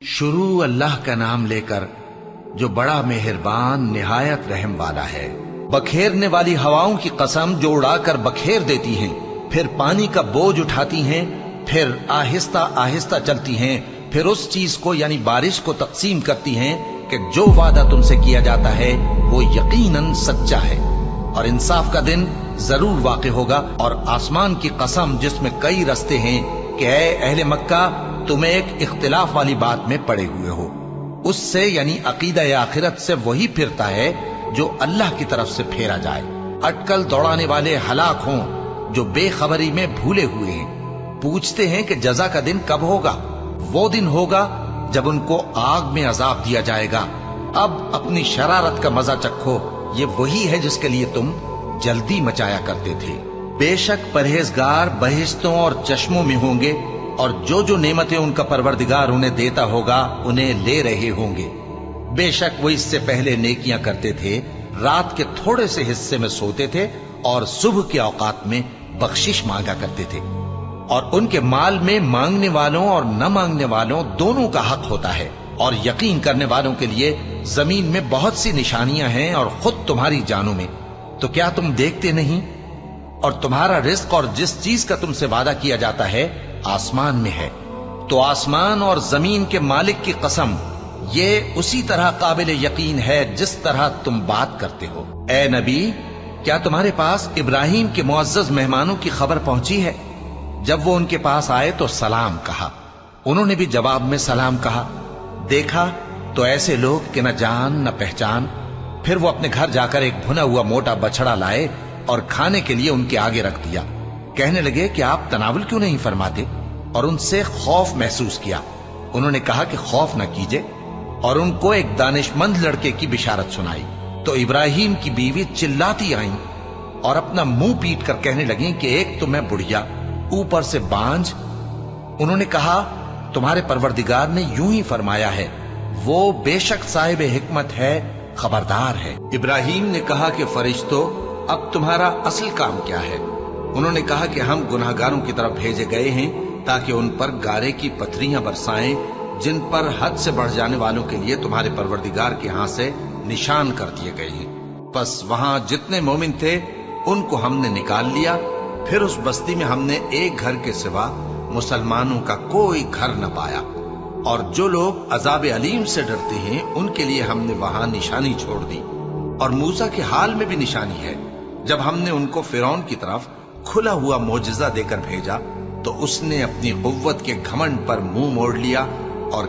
शुरू अल्लाह का नाम लेकर जो बड़ा मेहरबान निहायत रहम वाला है। बखेरने वाली हवाओं की कसम जो उड़ाकर बखेर देती हैं, फिर पानी का बोझ उठाती हैं, फिर आहिस्ता आहिस्ता चलती हैं, फिर उस चीज को यानी बारिश को तकसीम करती हैं कि जो वादा तुमसे किया जाता है वो यकीनन सच्चा है और इंसाफ का दिन जरूर वाक़ होगा। और आसमान की कसम जिसमें कई रस्ते हैं कि ऐ अहले मक्का तुम एक इख्तिलाफ वाली बात में पड़े हुए हो, उससे यानी अकीदा आखिरत से वही फिरता है जो अल्लाह की तरफ से फेरा जाए। अटकल दौड़ाने वाले हलाक हों जो बेखबरी में भूले हुए हैं। पूछते हैं कि जजा का दिन कब होगा। वो दिन होगा जब उनको आग में अजाब दिया जाएगा। अब अपनी शरारत का मजा चखो, ये वही है जिसके लिए तुम जल्दी मचाया करते थे। बेशक परहेजगार बहिश्तों और चश्मों में होंगे और जो नेमतें उनका परवरदिगार उन्हें देता होगा उन्हें ले रहे होंगे। बेशक वो इससे पहले नेकियां करते थे, रात के थोड़े से हिस्से में सोते थे और सुबह के औकात में बख्शिश मांगा करते थे। और उनके माल में मांगने वालों और न मांगने वालों दोनों का हक होता है। और यकीन करने वालों के लिए जमीन में बहुत सी निशानियां हैं और खुद तुम्हारी जानों में। तो क्या तुम देखते नहीं? और तुम्हारा रिज्क और जिस चीज का तुमसे वादा किया जाता है आसमान में है। तो आसमान और जमीन के मालिक की कसम, ये उसी तरह काबिल यकीन है जिस तरह तुम बात करते हो। ए नबी, क्या तुम्हारे पास इब्राहिम के मुअज्जज मेहमानों की खबर पहुंची है? जब वो उनके पास आए तो सलाम कहा, उन्होंने भी जवाब में सलाम कहा। देखा तो ऐसे लोग कि न जान न पहचान। फिर वो अपने घर जाकर एक भुना हुआ मोटा बछड़ा लाए और खाने के लिए उनके आगे रख दिया। कहने लगे कि आप तनावुल क्यों नहीं फरमाते? और उनसे खौफ महसूस किया। उन्होंने कहा कि खौफ न कीजिए और उनको एक दानिशमंद लड़के की बिशारत सुनाई। तो इब्राहिम की बीवी चिल्लाती आईं और अपना मुंह पीट कर कहने लगी कि एक तो मैं बुढ़िया, ऊपर से बांझ। उन्होंने कहा तुम्हारे परवरदिगार ने यूं ही फरमाया है, वो बेशक साहिब हिकमत है, खबरदार है। इब्राहिम ने कहा कि फरिश्तों, अब तुम्हारा असल काम क्या है? उन्होंने कहा कि हम गुनाहगारों की तरफ भेजे गए हैं ताकि उन पर गारे की पथरियां बरसाएं जिन पर हद से बढ़ जाने वालों के लिए तुम्हारे परवरदिगार के यहां से निशान कर दिए गए हैं। बस वहां जितने मोमिन थे उनको हमने निकाल लिया। फिर उस बस्ती में हमने एक घर के सिवा मुसलमानों का कोई घर न पाया। और जो लोग अजाब अलीम से डरते हैं उनके लिए हमने वहां निशानी छोड़ दी। और मूसा के हाल में भी निशानी है। जब हमने उनको फिरौन की तरफ खुला हुआ मोजज़ा देकर भेजा तो उसने अपनी कुव्वत के घमंड पर मुंह मोड़ लिया और